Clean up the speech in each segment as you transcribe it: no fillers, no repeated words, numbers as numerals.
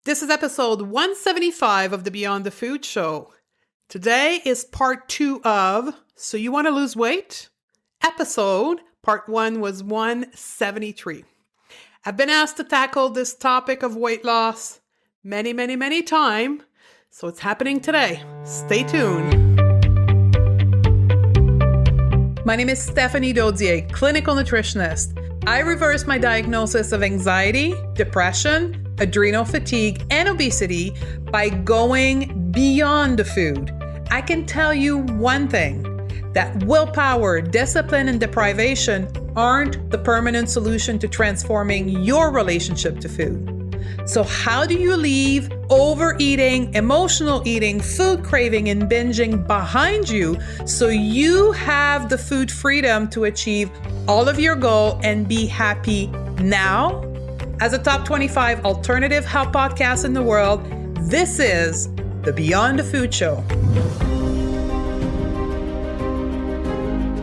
This is episode 175 of the Beyond the Food Show. Today is part 2 of So You Want to Lose Weight? Episode, part 1 was 173. I've been asked to tackle this topic of weight loss many times, so it's happening today. Stay tuned. My name is Stephanie Dodier, clinical nutritionist. I reversed my diagnosis of anxiety, depression, adrenal fatigue, and obesity by going beyond the food. I can tell you one thing, that willpower, discipline, and deprivation aren't the permanent solution to transforming your relationship to food. So how do you leave overeating, emotional eating, food craving, and binging behind you so you have the food freedom to achieve all of your goal and be happy now? As a top 25 alternative health podcast in the world, this is the Beyond the Food Show.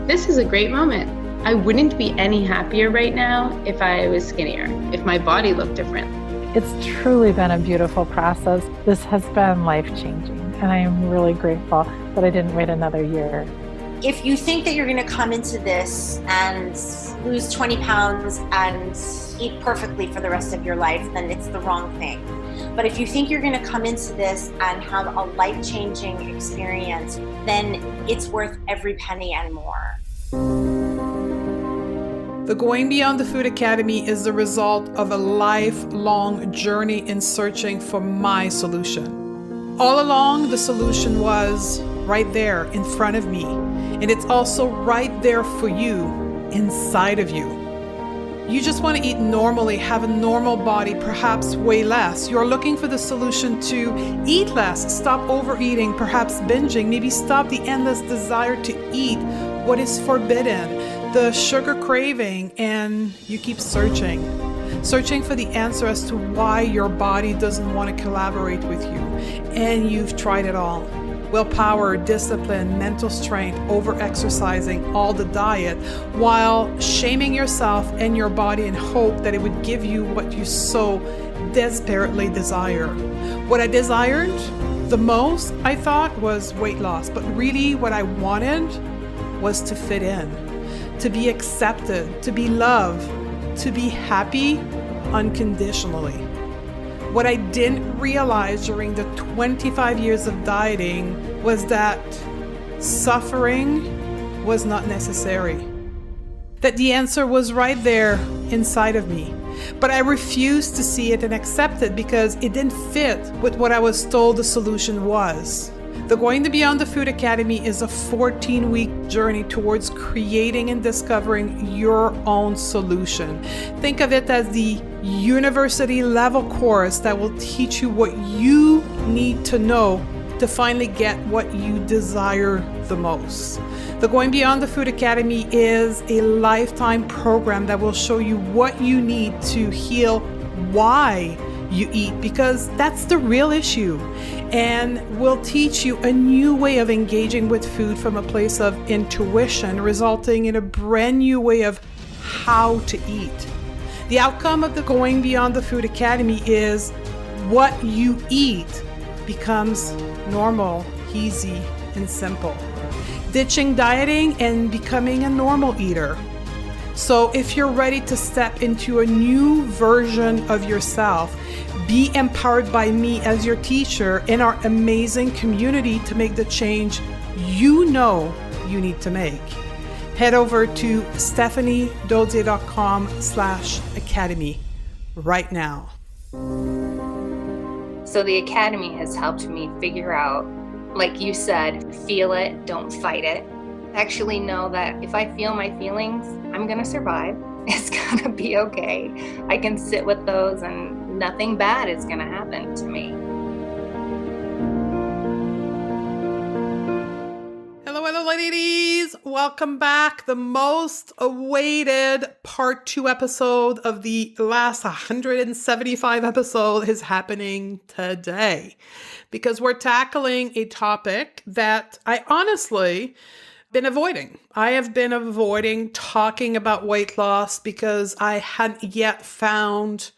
This is a great moment. I wouldn't be any happier right now if I was skinnier, if my body looked different. It's truly been a beautiful process. This has been life-changing, and I am really grateful that I didn't wait another year. If you think that you're going to come into this and lose 20 pounds and eat perfectly for the rest of your life, then it's the wrong thing. But if you think you're going to come into this and have a life-changing experience, then it's worth every penny and more. The Going Beyond the Food Academy is the result of a lifelong journey in searching for my solution. All along, the solution was right there in front of me. And it's also right there for you, inside of you. You just want to eat normally, have a normal body, perhaps weigh less. You're looking for the solution to eat less, stop overeating, perhaps binging, maybe stop the endless desire to eat what is forbidden, the sugar craving, and you keep searching for the answer as to why your body doesn't want to collaborate with you. And you've tried it all. Willpower, discipline, mental strength, over-exercising, all the diet, while shaming yourself and your body in hope that it would give you what you so desperately desire. What I desired the most, I thought, was weight loss, but really what I wanted was to fit in, to be accepted, to be loved, to be happy unconditionally. What I didn't realize during the 25 years of dieting was that suffering was not necessary. That the answer was right there inside of me. But I refused to see it and accept it because it didn't fit with what I was told the solution was. The Going Beyond the Food Academy is a 14-week journey towards creating and discovering your own solution. Think of it as the university level course that will teach you what you need to know to finally get what you desire the most. The Going Beyond the Food Academy is a lifetime program that will show you what you need to heal why you eat, because that's the real issue, and will teach you a new way of engaging with food from a place of intuition, resulting in a brand new way of how to eat. The outcome of the Going Beyond the Food Academy is what you eat becomes normal, easy, and simple. Ditching dieting and becoming a normal eater. So if you're ready to step into a new version of yourself, be empowered by me as your teacher in our amazing community to make the change you know you need to make, head over to stephaniedodier.com/academy right now. So the Academy has helped me figure out, like you said, feel it, don't fight it. Actually know that if I feel my feelings, I'm going to survive. It's going to be okay. I can sit with those and nothing bad is going to happen to me. Hello, ladies. Welcome back. The most awaited part 2 episode of the last 175 episode is happening today because we're tackling a topic that I honestly been avoiding. I have been avoiding talking about weight loss because I hadn't yet found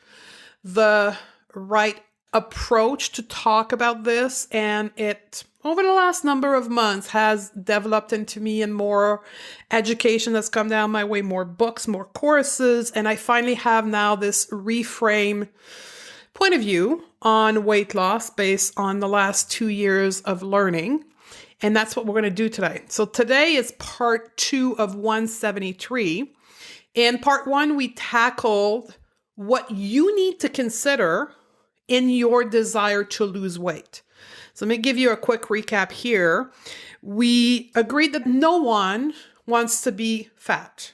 the right approach to talk about this, and it over the last number of months has developed into me, and more education that's come down my way, more books, more courses, and I finally have now this reframe point of view on weight loss based on the last 2 years of learning. And that's what we're going to do today. So today is part 2 of 173. In part 1, we tackled what you need to consider in your desire to lose weight. So let me give you a quick recap here. We agreed that no one wants to be fat.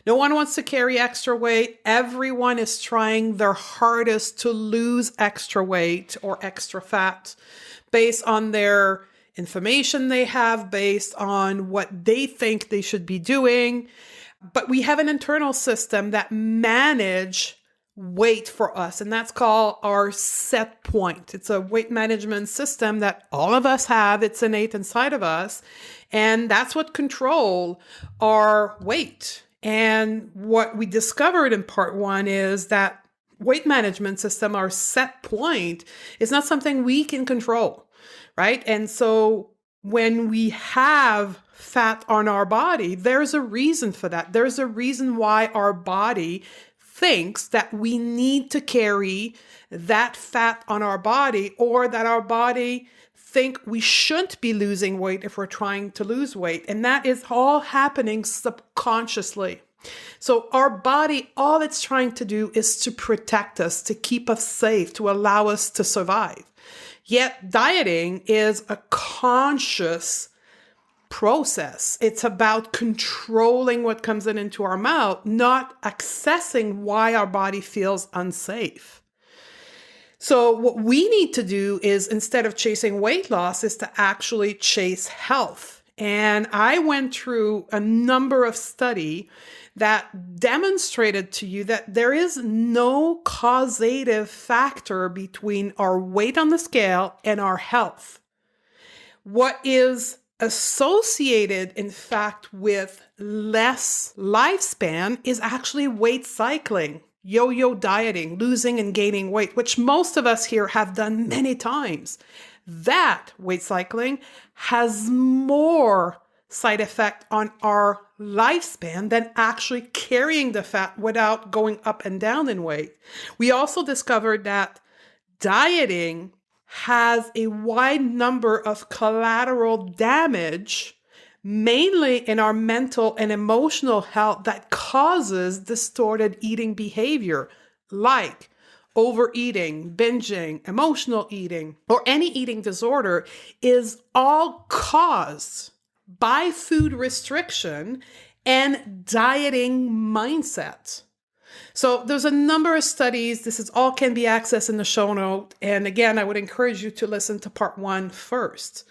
No one wants to carry extra weight. Everyone is trying their hardest to lose extra weight or extra fat based on their information they have, based on what they think they should be doing. But we have an internal system that manage weight for us, and that's called our set point. It's a weight management system that all of us have. It's innate inside of us, and that's what control our weight. And what we discovered in part 1 is that weight management system, our set point, is not something we can control, right? And so when we have fat on our body, there's a reason for that. There's a reason why our body thinks that we need to carry that fat on our body, or that our body think we shouldn't be losing weight if we're trying to lose weight. And that is all happening subconsciously. So our body, all it's trying to do is to protect us, to keep us safe, to allow us to survive. Yet dieting is a conscious process. It's about controlling what comes into our mouth, not accessing why our body feels unsafe. So what we need to do is, instead of chasing weight loss, is to actually chase health. And I went through a number of studies that demonstrated to you that there is no causative factor between our weight on the scale and our health. What is associated, in fact, with less lifespan is actually weight cycling, yo-yo dieting, losing and gaining weight, which most of us here have done many times. That weight cycling has more side effect on our lifespan than actually carrying the fat without going up and down in weight. We also discovered that dieting has a wide number of collateral damage, mainly in our mental and emotional health, that causes distorted eating behavior, like overeating, binging, emotional eating, or any eating disorder, is all caused by food restriction and dieting mindset. So there's a number of studies. This is all can be accessed in the show note. And again, I would encourage you to listen to part 1 first.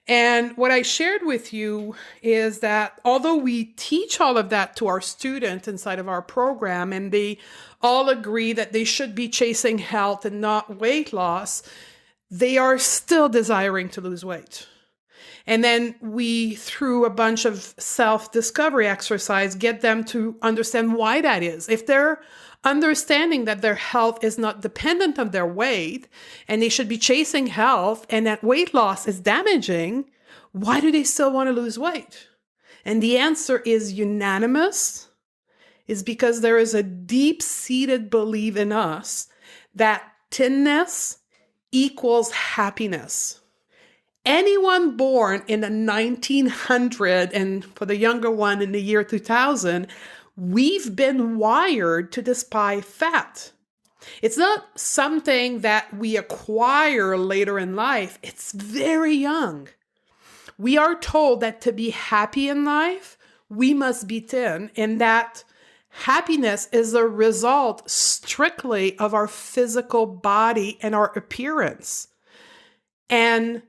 And what I shared with you is that although we teach all of that to our students inside of our program, and they all agree that they should be chasing health and not weight loss, they are still desiring to lose weight. And then we, through a bunch of self-discovery exercise, get them to understand why that is. If they're understanding that their health is not dependent on their weight, and they should be chasing health, and that weight loss is damaging, why do they still want to lose weight? And the answer is unanimous, is because there is a deep-seated belief in us that thinness equals happiness. Anyone born in the 1900, and for the younger one in the year 2000, we've been wired to despise fat. It's not something that we acquire later in life. It's very young. We are told that to be happy in life, we must be thin, and that happiness is a result strictly of our physical body and our appearance. And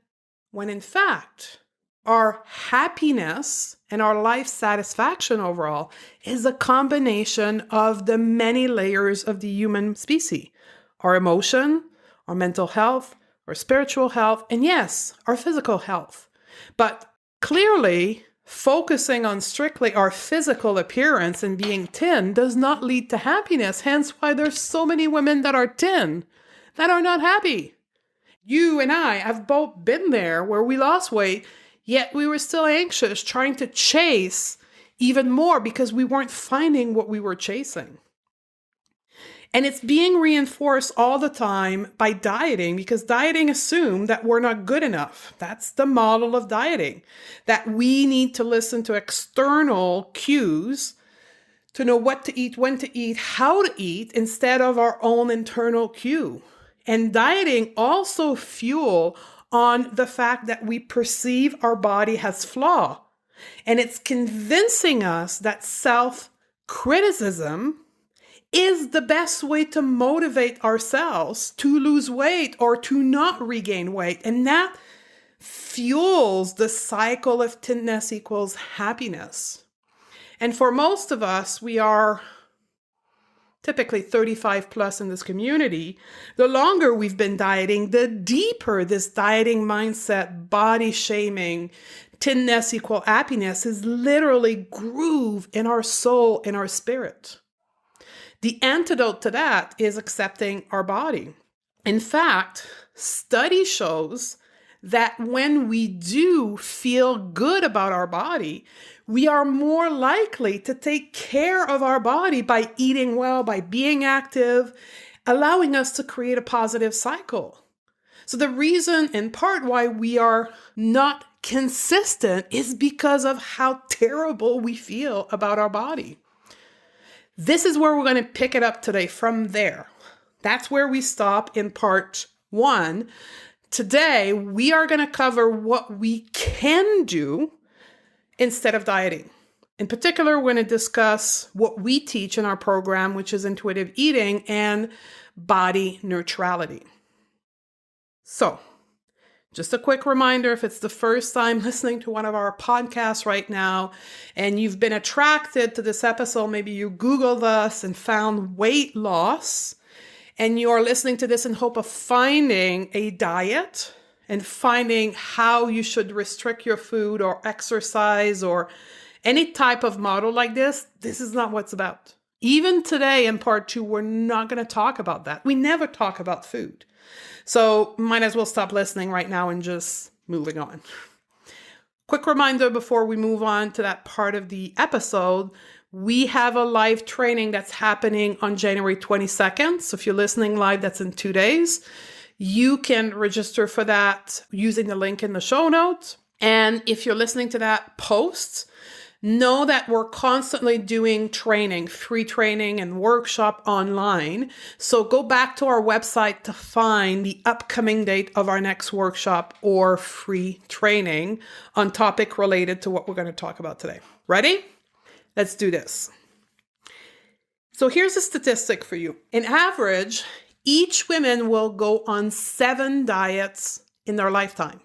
when in fact, our happiness and our life satisfaction overall is a combination of the many layers of the human species. Our emotion, our mental health, our spiritual health, and yes, our physical health. But clearly, focusing on strictly our physical appearance and being thin does not lead to happiness. Hence why there's so many women that are thin that are not happy. You and I have both been there where we lost weight, yet we were still anxious, trying to chase even more because we weren't finding what we were chasing. And it's being reinforced all the time by dieting, because dieting assumes that we're not good enough. That's the model of dieting, that we need to listen to external cues to know what to eat, when to eat, how to eat, instead of our own internal cue. And dieting also fuel on the fact that we perceive our body as flaw. And it's convincing us that self-criticism is the best way to motivate ourselves to lose weight or to not regain weight. And that fuels the cycle of thinness equals happiness. And for most of us, we are typically 35 plus in this community. The longer we've been dieting, the deeper this dieting mindset, body shaming, thinness equal happiness is literally grooved in our soul, in our spirit. The antidote to that is accepting our body. In fact, study shows that when we do feel good about our body, we are more likely to take care of our body by eating well, by being active, allowing us to create a positive cycle. So the reason, in part, why we are not consistent is because of how terrible we feel about our body. This is where we're going to pick it up today from there. That's where we stop in part 1. Today, we are going to cover what we can do instead of dieting. In particular, we're going to discuss what we teach in our program, which is intuitive eating and body neutrality. So, just a quick reminder, if it's the first time listening to one of our podcasts right now, and you've been attracted to this episode, maybe you Googled us and found weight loss, and you are listening to this in hope of finding a diet and finding how you should restrict your food or exercise or any type of model like this is not what it's about. Even today in part 2, we're not going to talk about that. We never talk about food. So might as well stop listening right now and just moving on. Quick reminder before we move on to that part of the episode, we have a live training that's happening on January 22nd. So if you're listening live, that's in 2 days. You can register for that using the link in the show notes. And if you're listening to that post, know that we're constantly doing training, free training and workshop online. So go back to our website to find the upcoming date of our next workshop or free training on topic related to what we're going to talk about today. Ready? Let's do this. So here's a statistic for you. In average, each woman will go on 7 diets in their lifetime,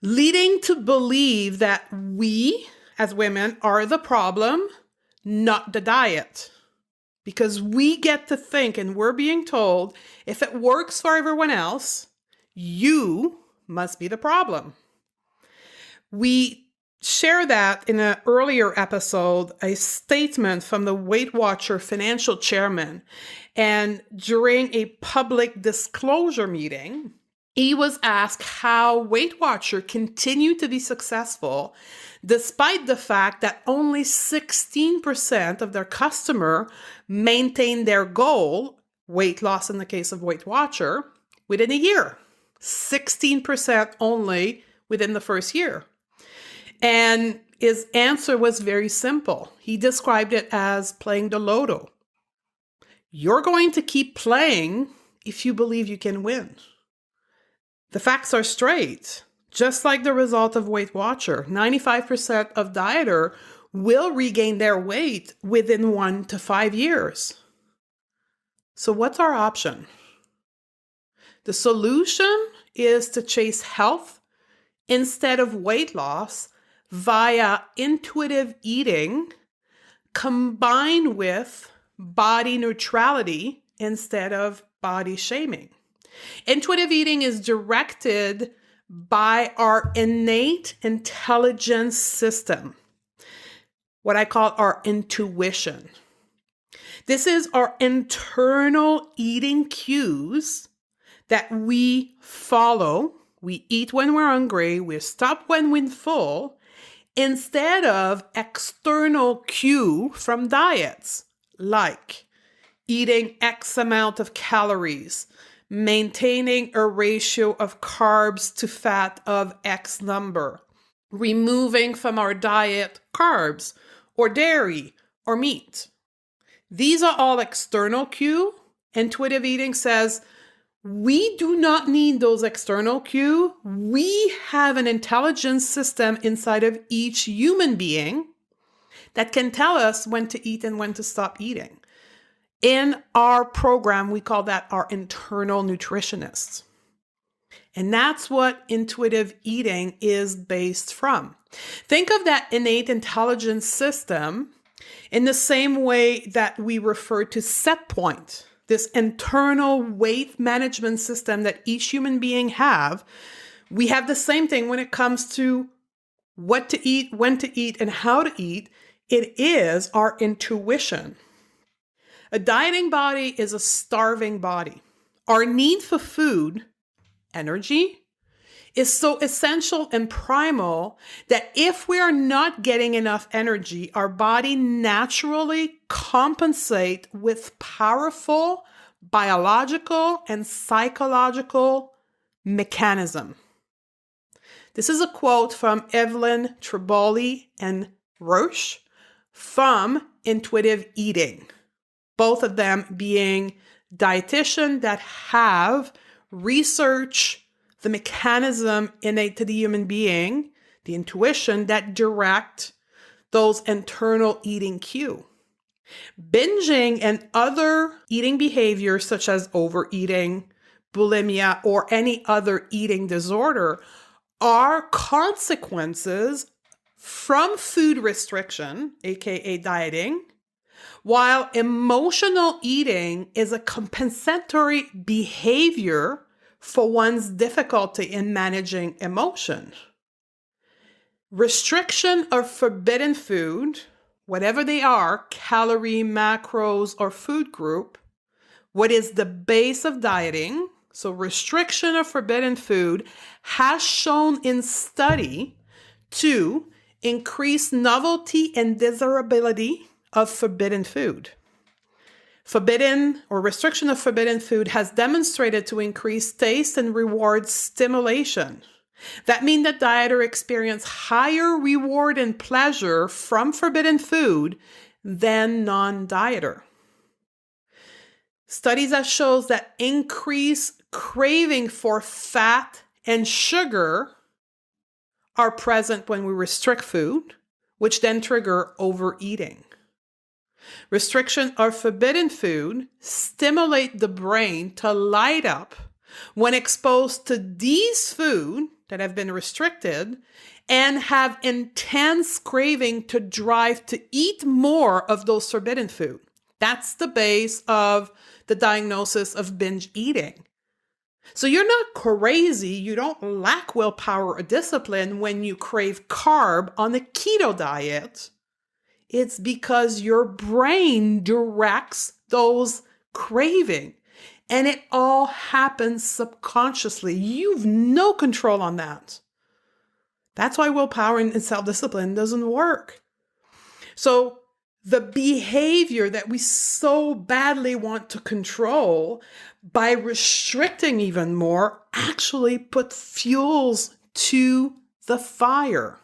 leading to believe that we as women are the problem, not the diet. Because we get to think, and we're being told, if it works for everyone else, you must be the problem. We share that in an earlier episode, a statement from the Weight Watcher financial chairman. And during a public disclosure meeting, he was asked how Weight Watcher continued to be successful despite the fact that only 16% of their customer maintained their goal, weight loss in the case of Weight Watcher, within a year. 16% only within the first year. And his answer was very simple. He described it as playing the lotto. You're going to keep playing if you believe you can win. The facts are straight. Just like the result of Weight Watcher, 95% of dieters will regain their weight within 1 to 5 years. So what's our option? The solution is to chase health instead of weight loss via intuitive eating combined with body neutrality instead of body shaming. Intuitive eating is directed by our innate intelligence system, what I call our intuition. This is our internal eating cues that we follow. We eat when we're hungry, we stop when we're full, instead of external cue from diets, like eating X amount of calories, maintaining a ratio of carbs to fat of X number, removing from our diet carbs or dairy or meat. These are all external cue. Intuitive eating says, we do not need those external cue. We have an intelligence system inside of each human being that can tell us when to eat and when to stop eating. In our program, we call that our internal nutritionists. And that's what intuitive eating is based from. Think of that innate intelligence system in the same way that we refer to set point, this internal weight management system that each human being have. We have the same thing when it comes to what to eat, when to eat, and how to eat. It is our intuition. A dieting body is a starving body. Our need for food, energy, is so essential and primal that if we are not getting enough energy, our body naturally compensates with powerful biological and psychological mechanism. This is a quote from Evelyn Tribole and Roche from Intuitive Eating, both of them being dietitians that have researched the mechanism innate to the human being, the intuition that direct those internal eating cue. Binging and other eating behaviors such as overeating, bulimia, or any other eating disorder are consequences from food restriction, aka dieting, while emotional eating is a compensatory behavior for one's difficulty in managing emotion. Restriction of forbidden food, whatever they are, calorie, macros, or food group, what is the base of dieting, so restriction of forbidden food, has shown in study to increase novelty and desirability of forbidden food. Forbidden or restriction of forbidden food has demonstrated to increase taste and reward stimulation. That means that dieters experience higher reward and pleasure from forbidden food than non-dieter. Studies have shown that increased craving for fat and sugar are present when we restrict food, which then trigger overeating. Restriction of forbidden food stimulate the brain to light up when exposed to these food that have been restricted and have intense craving to drive to eat more of those forbidden food. That's the base of the diagnosis of binge eating. So you're not crazy, you don't lack willpower or discipline when you crave carb on the keto diet. It's because your brain directs those cravings, and it all happens subconsciously. You've no control on that. That's why willpower and self-discipline doesn't work. So the behavior that we so badly want to control by restricting even more actually put fuels to the fire.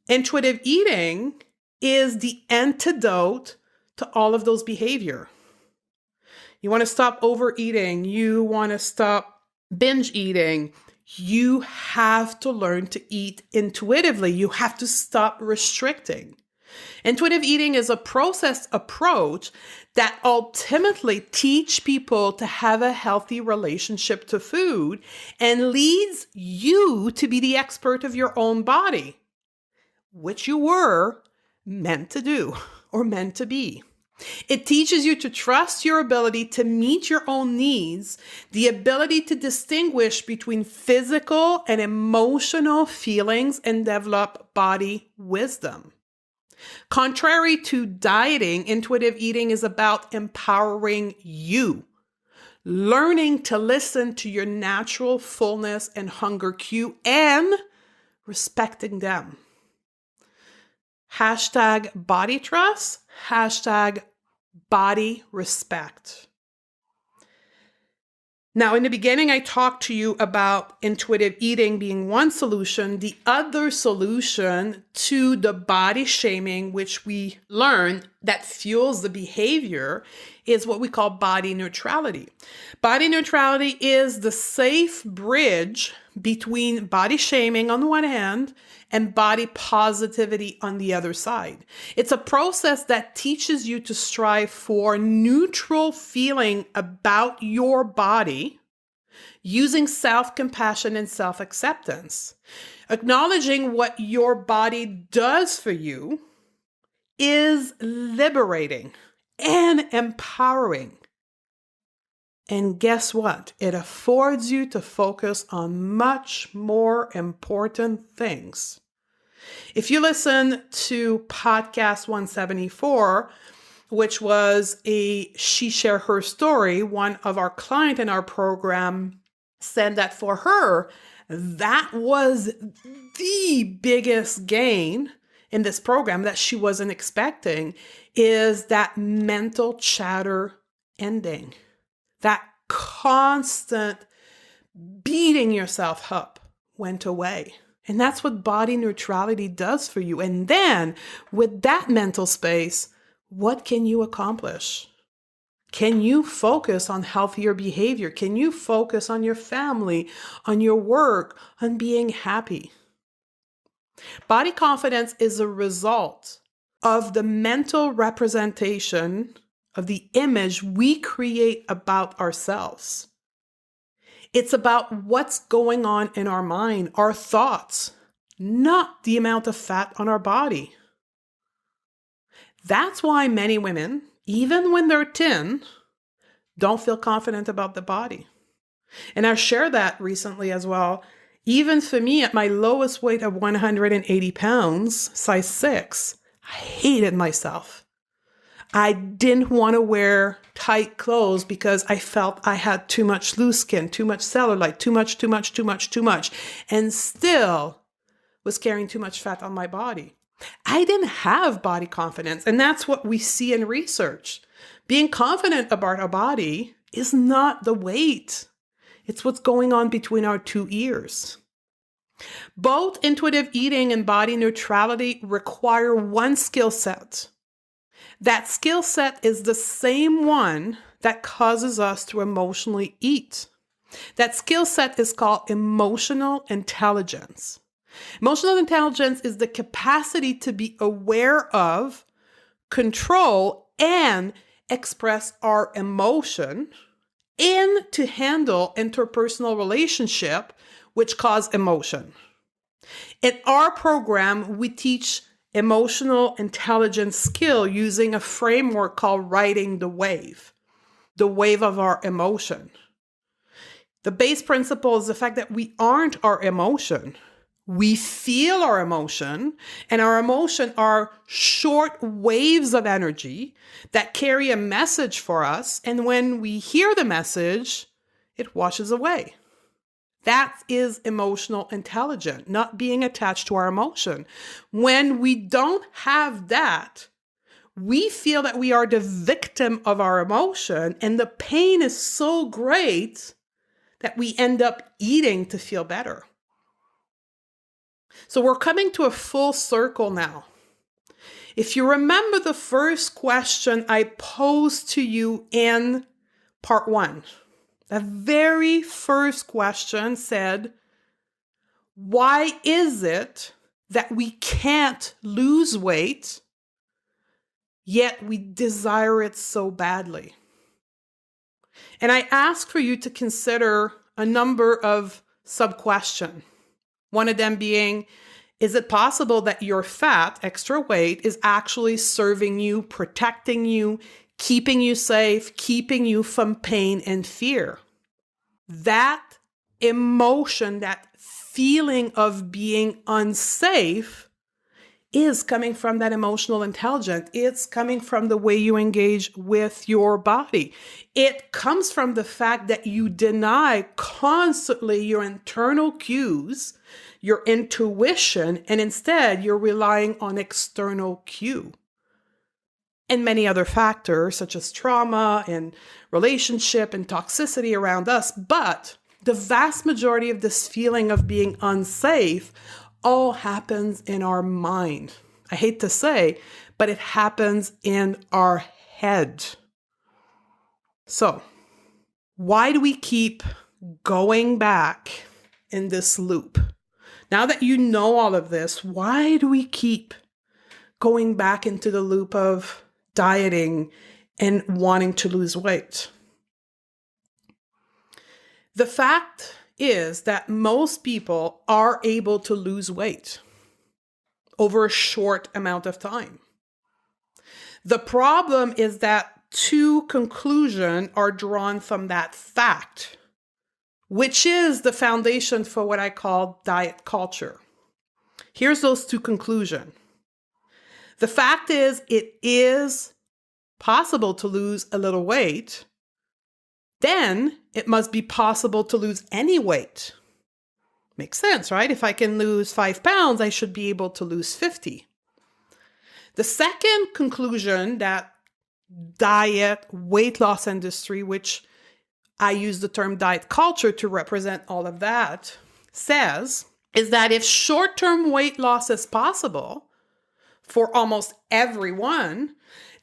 Intuitive eating is the antidote to all of those behavior. You want to stop overeating. You want to stop binge eating. You have to learn to eat intuitively. You have to stop restricting. Intuitive eating is a processed approach that ultimately teach people to have a healthy relationship to food and leads you to be the expert of your own body, which you were meant to do or meant to be. It teaches you to trust your ability to meet your own needs, the ability to distinguish between physical and emotional feelings, and develop body wisdom. Contrary to dieting, intuitive eating is about empowering you, learning to listen to your natural fullness and hunger cue and respecting them. Hashtag body trust, hashtag body respect. Now, in the beginning, I talked to you about intuitive eating being one solution. The other solution to the body shaming, which we learn that fuels the behavior, is what we call body neutrality. Body neutrality is the safe bridge between body shaming on the one hand and body positivity on the other side. It's a process that teaches you to strive for neutral feeling about your body using self-compassion and self-acceptance. Acknowledging what your body does for you is liberating and empowering. And guess what? It affords you to focus on much more important things. If you listen to podcast 174, which was She Share Her Story, one of our clients in our program said that for her, that was the biggest gain in this program that she wasn't expecting, is that mental chatter ending. That constant beating yourself up went away. And that's what body neutrality does for you. And then with that mental space, what can you accomplish? Can you focus on healthier behavior? Can you focus on your family, on your work, on being happy? Body confidence is a result of the mental representation of the image we create about ourselves. It's about what's going on in our mind, our thoughts, not the amount of fat on our body. That's why many women, even when they're thin, don't feel confident about the body. And I shared that recently as well. Even for me, at my lowest weight of 180 pounds, size 6, I hated myself. I didn't want to wear tight clothes because I felt I had too much loose skin, too much cellulite, too much, and still was carrying too much fat on my body. I didn't have body confidence, and that's what we see in research. Being confident about our body is not the weight. It's what's going on between our two ears. Both intuitive eating and body neutrality require one skill set. That skill set is the same one that causes us to emotionally eat. That skill set is called emotional intelligence. Emotional intelligence is the capacity to be aware of, control, and express our emotion, and to handle interpersonal relationship which cause emotion. In our program, we teach emotional intelligence skill using a framework called riding the wave of our emotion. The base principle is the fact that we aren't our emotion. We feel our emotion, and our emotion are short waves of energy that carry a message for us. And when we hear the message, it washes away. That is emotional intelligence, not being attached to our emotion. When we don't have that, we feel that we are the victim of our emotion, and the pain is so great that we end up eating to feel better. So we're coming to a full circle now. If you remember the first question I posed to you in part 1, the very first question said, why is it that we can't lose weight, yet we desire it so badly? And I asked for you to consider a number of sub-questions. One of them being, is it possible that your fat, extra weight, is actually serving you, protecting you, keeping you safe, keeping you from pain and fear? That emotion, that feeling of being unsafe, is coming from that emotional intelligence. It's coming from the way you engage with your body. It comes from the fact that you deny constantly your internal cues, your intuition, and instead you're relying on external cue. And many other factors such as trauma and relationship and toxicity around us. But the vast majority of this feeling of being unsafe all happens in our mind. I hate to say, but it happens in our head. So, why do we keep going back in this loop? Now that you know all of this, why do we keep going back into the loop of dieting and wanting to lose weight? The fact is that most people are able to lose weight over a short amount of time. The problem is that two conclusions are drawn from that fact, which is the foundation for what I call diet culture. Here's those two conclusions. The fact is, it is possible to lose a little weight. Then it must be possible to lose any weight. Makes sense, right? If I can lose 5 pounds, I should be able to lose 50. The second conclusion that diet weight loss industry, which I use the term diet culture to represent all of that, says is that if short-term weight loss is possible for almost everyone,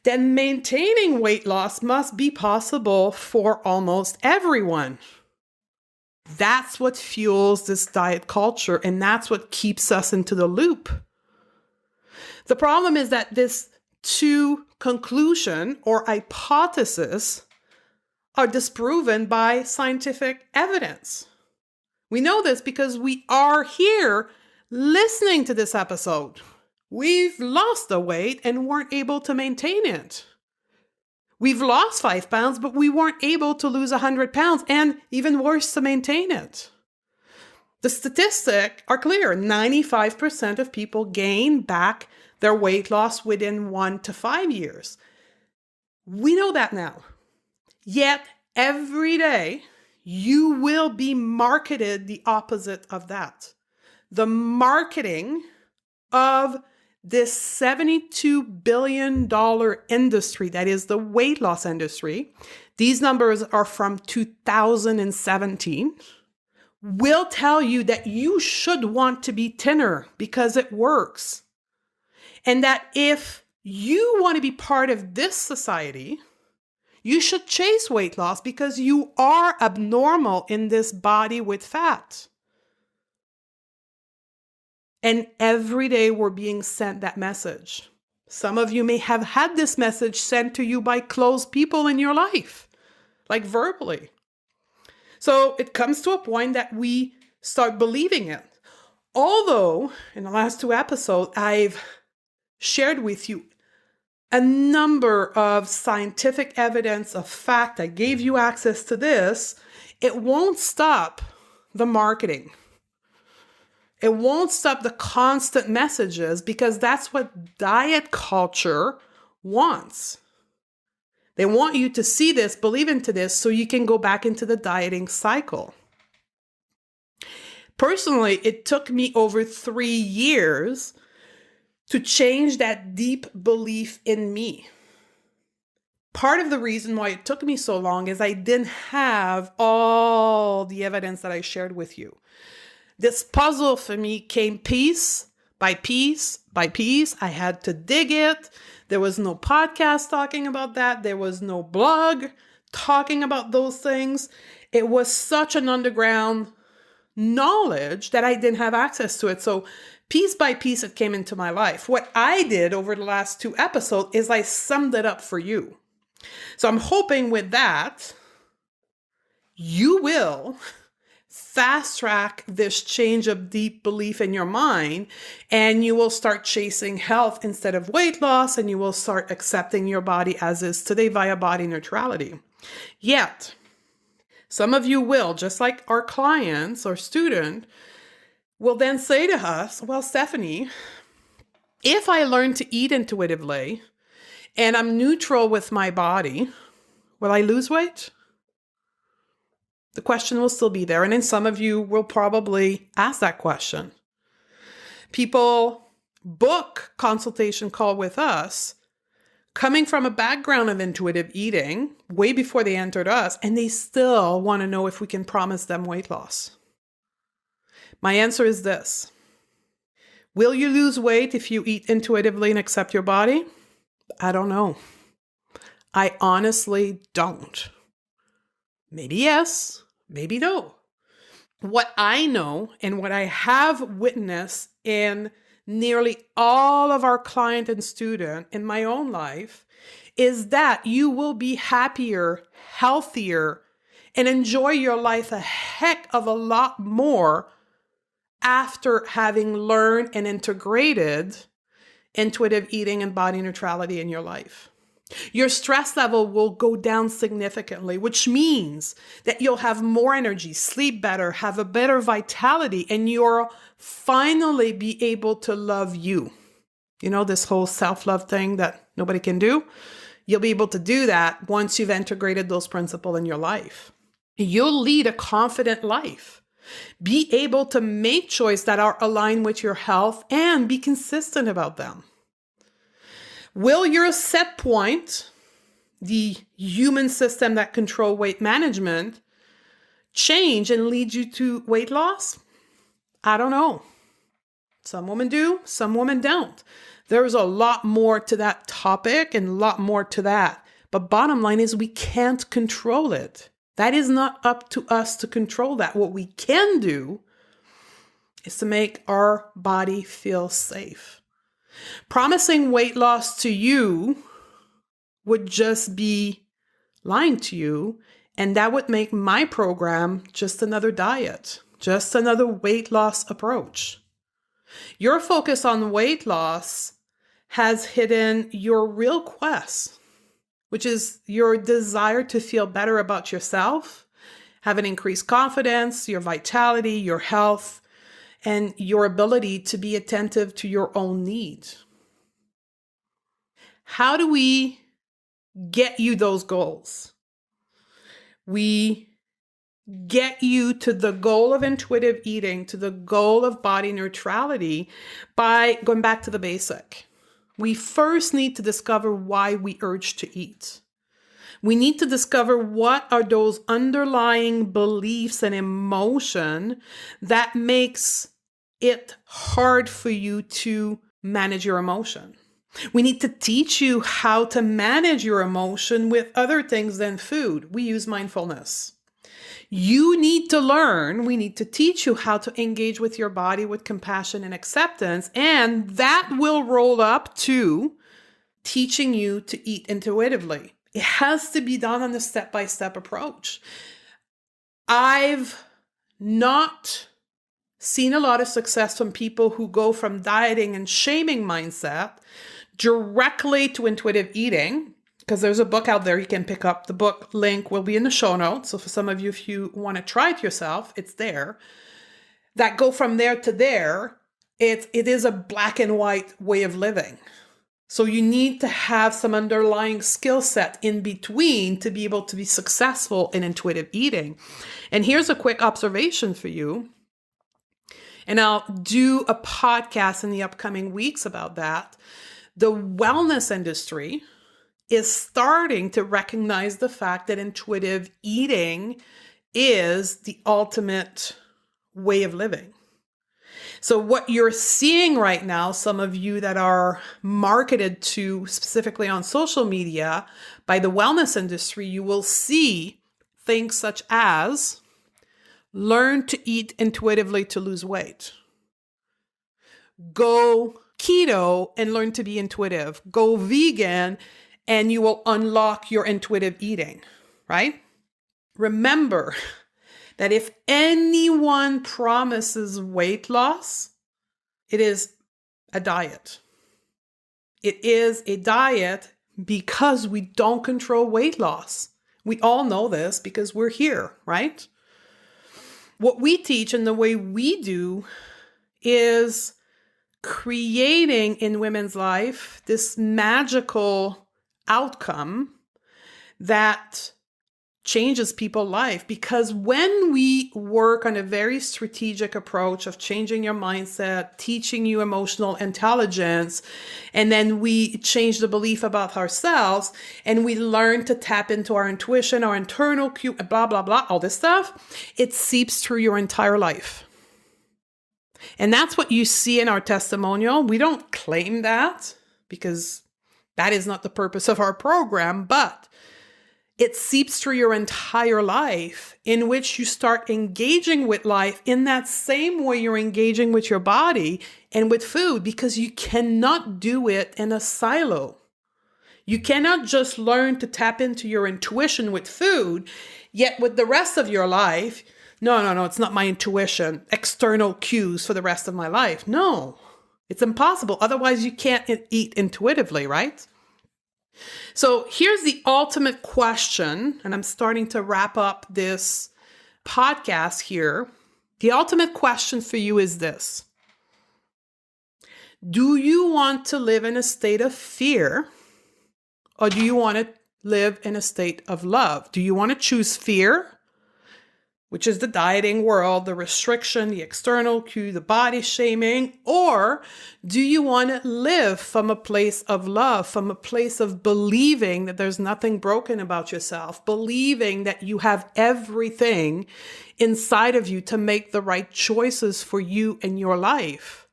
then maintaining weight loss must be possible for almost everyone. That's what fuels this diet culture, and that's what keeps us into the loop. The problem is that this two conclusion or hypothesis are disproven by scientific evidence. We know this because we are here listening to this episode. We've lost the weight and weren't able to maintain it. We've lost 5 pounds, but we weren't able to lose 100 pounds, and even worse, to maintain it. The statistics are clear. 95% of people gain back their weight loss within 1 to 5 years. We know that now. Yet, every day, you will be marketed the opposite of that. The marketing of this $72 billion industry, that is the weight loss industry, these numbers are from 2017, will tell you that you should want to be thinner because it works. And that if you want to be part of this society, you should chase weight loss because you are abnormal in this body with fat. And every day we're being sent that message. Some of you may have had this message sent to you by close people in your life, like verbally. So it comes to a point that we start believing it. Although in the last 2 episodes, I've shared with you a number of scientific evidence of fact. I gave you access to this. It won't stop the marketing. It won't stop the constant messages because that's what diet culture wants. They want you to see this, believe into this, so you can go back into the dieting cycle. Personally, it took me over 3 years to change that deep belief in me. Part of the reason why it took me so long is I didn't have all the evidence that I shared with you. This puzzle for me came piece by piece by piece. I had to dig it. There was no podcast talking about that. There was no blog talking about those things. It was such an underground knowledge that I didn't have access to it. So piece by piece, it came into my life. What I did over the last 2 episodes is I summed it up for you. So I'm hoping with that, you will fast track this change of deep belief in your mind, and you will start chasing health instead of weight loss, and you will start accepting your body as is today via body neutrality. Yet, some of you will, just like our clients or student, will then say to us, well, Stephanie, If I learn to eat intuitively and I'm neutral with my body, will I lose weight? The question will still be there. And then some of you will probably ask that question. People book consultation call with us coming from a background of intuitive eating way before they entered us, and they still want to know if we can promise them weight loss. My answer is this. Will you lose weight if you eat intuitively and accept your body? I don't know. I honestly don't. Maybe yes, maybe no. What I know and what I have witnessed in nearly all of our client and student in my own life is that you will be happier, healthier, and enjoy your life a heck of a lot more after having learned and integrated intuitive eating and body neutrality in your life. Your stress level will go down significantly, which means that you'll have more energy, sleep better, have a better vitality, and you'll finally be able to love you. You know, this whole self-love thing that nobody can do? You'll be able to do that once you've integrated those principles in your life. You'll lead a confident life. Be able to make choices that are aligned with your health and be consistent about them. Will your set point, the human system that control weight management, change and lead you to weight loss? I don't know. Some women do, some women don't. There's a lot more to that topic and a lot more to that. But bottom line is we can't control it. That is not up to us to control that. What we can do is to make our body feel safe. Promising weight loss to you would just be lying to you, and that would make my program just another diet, just another weight loss approach. Your focus on weight loss has hidden your real quest, which is your desire to feel better about yourself, have an increased confidence, your vitality, your health, and your ability to be attentive to your own needs. How do we get you those goals? We get you to the goal of intuitive eating, to the goal of body neutrality by going back to the basic. We first need to discover why we urge to eat. We need to discover what are those underlying beliefs and emotion that makes it hard for you to manage your emotion. We need to teach you how to manage your emotion with other things than food. We use mindfulness. We need to teach you how to engage with your body with compassion and acceptance, and that will roll up to teaching you to eat intuitively. It has to be done on a step-by-step approach. I've not seen a lot of success from people who go from dieting and shaming mindset directly to intuitive eating, because there's a book out there you can pick up. The book link will be in the show notes. So for some of you, if you want to try it yourself, it's there. That go from there to there, it is a black and white way of living. So you need to have some underlying skill set in between to be able to be successful in intuitive eating. And here's a quick observation for you. And I'll do a podcast in the upcoming weeks about that. The wellness industry is starting to recognize the fact that intuitive eating is the ultimate way of living. So what you're seeing right now, some of you that are marketed to specifically on social media by the wellness industry, you will see things such as learn to eat intuitively to lose weight. Go keto and learn to be intuitive. Go vegan and you will unlock your intuitive eating, right? Remember that if anyone promises weight loss, it is a diet. It is a diet because we don't control weight loss. We all know this because we're here, right? What we teach and the way we do is creating in women's life this magical outcome that changes people's life. Because when we work on a very strategic approach of changing your mindset, teaching you emotional intelligence, and then we change the belief about ourselves, and we learn to tap into our intuition, our internal cue, blah, blah, blah, all this stuff, it seeps through your entire life. And that's what you see in our testimonial. We don't claim that because that is not the purpose of our program, but it seeps through your entire life, in which you start engaging with life in that same way you're engaging with your body and with food, because you cannot do it in a silo. You cannot just learn to tap into your intuition with food, yet with the rest of your life, no, it's not my intuition, external cues for the rest of my life. No, it's impossible. Otherwise, you can't eat intuitively, right? So here's the ultimate question, and I'm starting to wrap up this podcast here. The ultimate question for you is this: do you want to live in a state of fear, or do you want to live in a state of love? Do you want to choose fear, which is the dieting world, the restriction, the external cue, the body shaming? Or do you want to live from a place of love, from a place of believing that there's nothing broken about yourself, believing that you have everything inside of you to make the right choices for you and your life,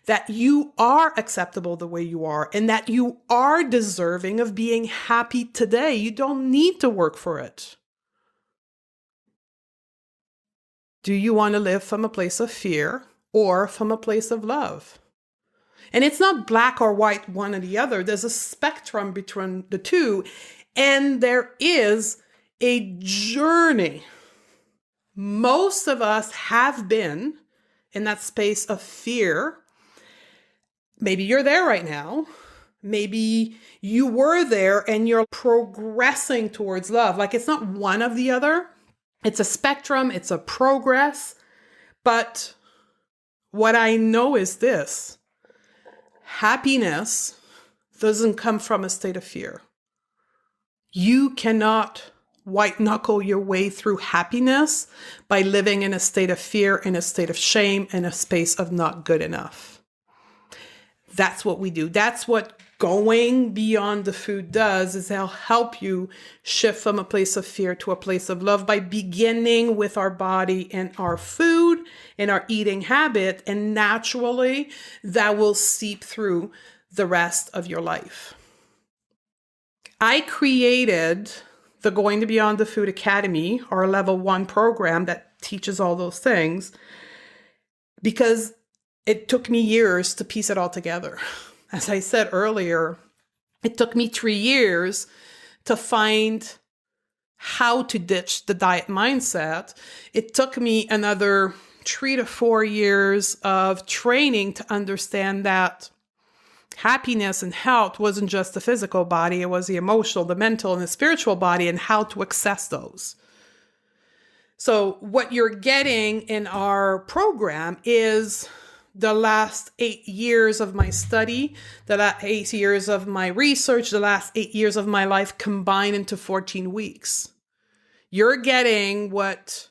that you are acceptable the way you are, and that you are deserving of being happy today? You don't need to work for it. Do you want to live from a place of fear or from a place of love? And it's not black or white, one or the other. There's a spectrum between the two. And there is a journey. Most of us have been in that space of fear. Maybe you're there right now. Maybe you were there and you're progressing towards love. Like, it's not one of the other. It's a spectrum, it's a progress. But what I know is this: happiness doesn't come from a state of fear. You cannot white knuckle your way through happiness by living in a state of fear, in a state of shame, in a space of not good enough. That's what we do. That's what going beyond the food does, is they'll help you shift from a place of fear to a place of love by beginning with our body and our food and our eating habit. And naturally, that will seep through the rest of your life. I created the Going to Beyond the Food Academy, our level 1 program that teaches all those things, because it took me years to piece it all together. As I said earlier, it took me 3 years to find how to ditch the diet mindset. It took me another 3 to 4 years of training to understand that happiness and health wasn't just the physical body, it was the emotional, the mental, and the spiritual body, and how to access those. So what you're getting in our program is the last 8 years of my study, the last 8 years of my research, the last 8 years of my life combined into 14 weeks. You're getting what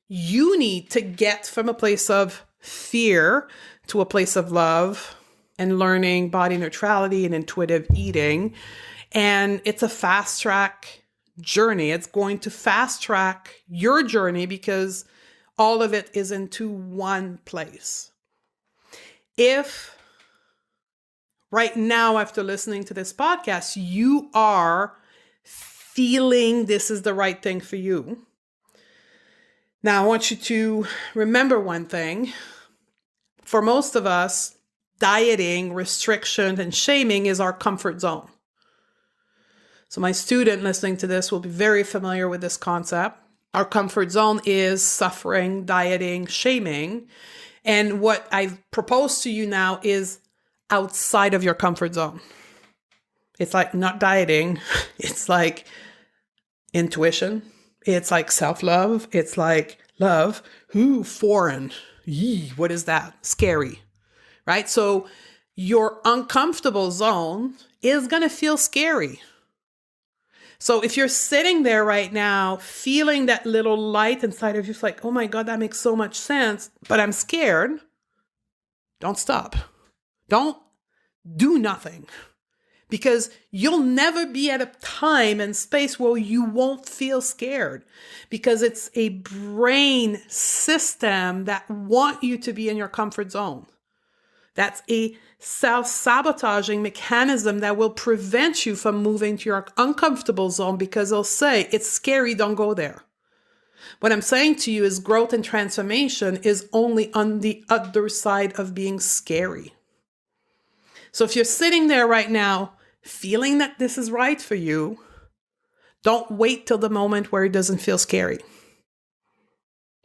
you need to get from a place of fear to a place of love and learning body neutrality and intuitive eating. And it's a fast track journey. It's going to fast track your journey because all of it is into one place. If right now, after listening to this podcast, you are feeling this is the right thing for you, now I want you to remember one thing. For most of us, dieting, restriction, and shaming is our comfort zone. So my student listening to this will be very familiar with this concept. Our comfort zone is suffering, dieting, shaming. And what I propose to you now is outside of your comfort zone. It's like not dieting. It's like intuition. It's like self-love. It's like love. Ooh, foreign. Yee, what is that? Scary. right? So your uncomfortable zone is going to feel scary. So if you're sitting there right now, feeling that little light inside of you, it's like, oh my God, that makes so much sense, but I'm scared. Don't stop. Don't do nothing. Because you'll never be at a time and space where you won't feel scared, because it's a brain system that want you to be in your comfort zone. That's a self-sabotaging mechanism that will prevent you from moving to your uncomfortable zone, because they'll say, it's scary, don't go there. What I'm saying to you is growth and transformation is only on the other side of being scary. So if you're sitting there right now, feeling that this is right for you, don't wait till the moment where it doesn't feel scary,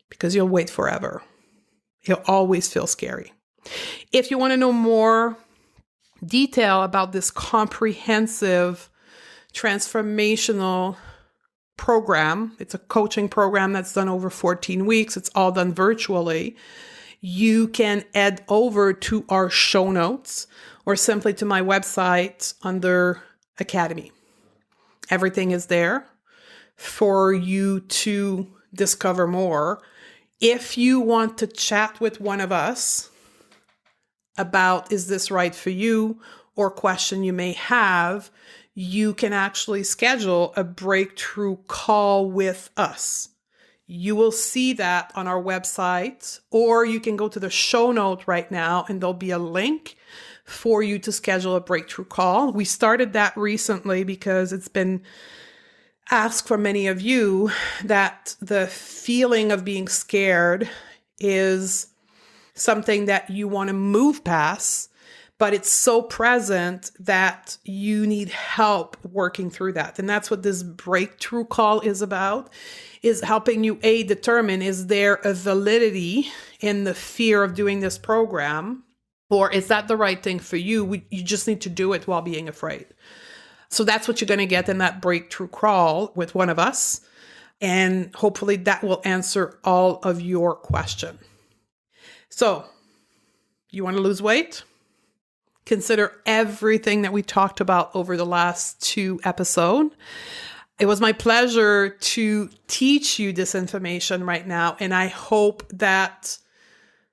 because you'll wait forever. You'll always feel scary. If you want to know more detail about this comprehensive transformational program, it's a coaching program that's done over 14 weeks. It's all done virtually. You can head over to our show notes or simply to my website under Academy. Everything is there for you to discover more. If you want to chat with one of us about, is this right for you, or question you may have, you can actually schedule a breakthrough call with us. You will see that on our website, or you can go to the show note right now and there'll be a link for you to schedule a breakthrough call. We started that recently because it's been asked from many of you that the feeling of being scared is something that you want to move past, but it's so present that you need help working through that. And that's what this breakthrough call is about, is helping you determine, is there a validity in the fear of doing this program, or is that the right thing for you? You just need to do it while being afraid. So that's what you're going to get in that breakthrough call with one of us. And hopefully that will answer all of your questions. So you want to lose weight? Consider everything that we talked about over the last 2 episodes. It was my pleasure to teach you this information right now, and I hope that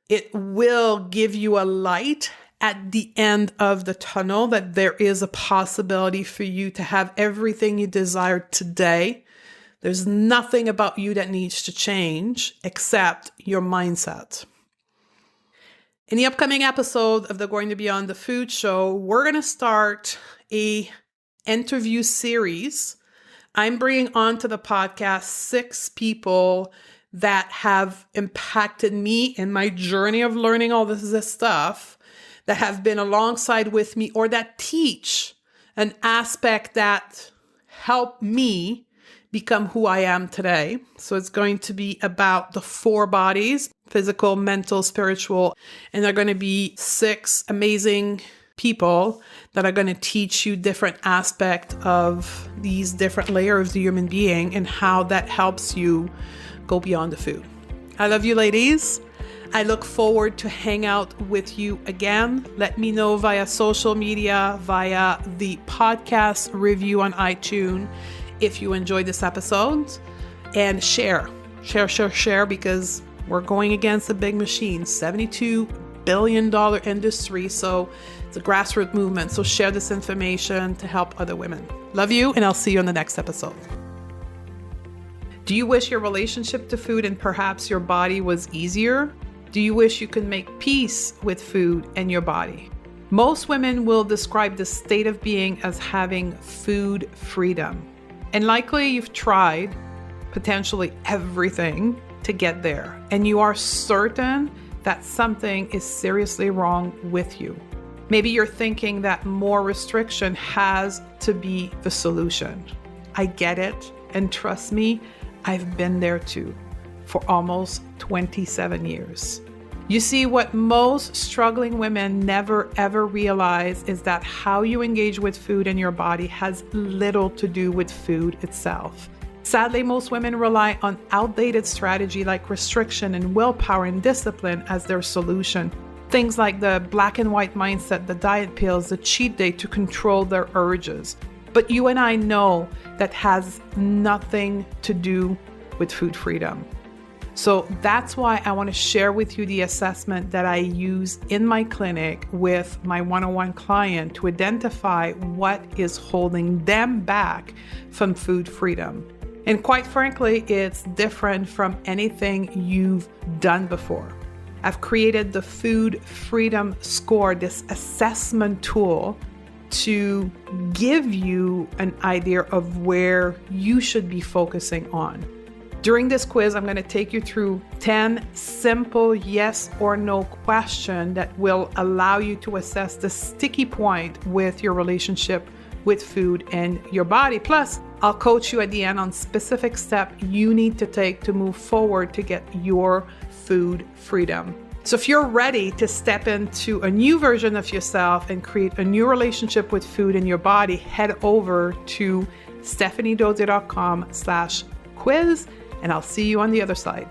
it will give you a light at the end of the tunnel, that there is a possibility for you to have everything you desire today. There's nothing about you that needs to change except your mindset. In the upcoming episode of the Going to Beyond the Food Show, we're going to start a interview series. I'm bringing onto the podcast 6 people that have impacted me in my journey of learning all this stuff, that have been alongside with me, or that teach an aspect that helped me become who I am today. So it's going to be about the 4 bodies: physical, mental, spiritual, and they're going to be 6 amazing people that are going to teach you different aspects of these different layers of the human being and how that helps you go beyond the food. I love you, ladies. I look forward to hang out with you again. Let me know via social media, via the podcast review on iTunes, if you enjoyed this episode, and share, because we're going against a big machine, $72 billion industry. So it's a grassroots movement. So share this information to help other women. Love you, and I'll see you in the next episode. Do you wish your relationship to food and perhaps your body was easier? Do you wish you could make peace with food and your body? Most women will describe this state of being as having food freedom. And likely you've tried potentially everything to get there, and you are certain that something is seriously wrong with you. Maybe you're thinking that more restriction has to be the solution. I get it, and trust me, I've been there too for almost 27 years. You see, what most struggling women never ever realize is that how you engage with food in your body has little to do with food itself. Sadly, most women rely on outdated strategy like restriction and willpower and discipline as their solution. things like the black and white mindset, the diet pills, the cheat day to control their urges. But you and I know that has nothing to do with food freedom. So that's why I want to share with you the assessment that I use in my clinic with my one-on-one client to identify what is holding them back from food freedom. And quite frankly, it's different from anything you've done before. I've created the Food Freedom Score, this assessment tool, to give you an idea of where you should be focusing on. During this quiz, I'm going to take you through 10 simple yes or no questions that will allow you to assess the sticky point with your relationship with food and your body. Plus, I'll coach you at the end on specific steps you need to take to move forward to get your food freedom. So if you're ready to step into a new version of yourself and create a new relationship with food and your body, head over to stephaniedodier.com/quiz, and I'll see you on the other side.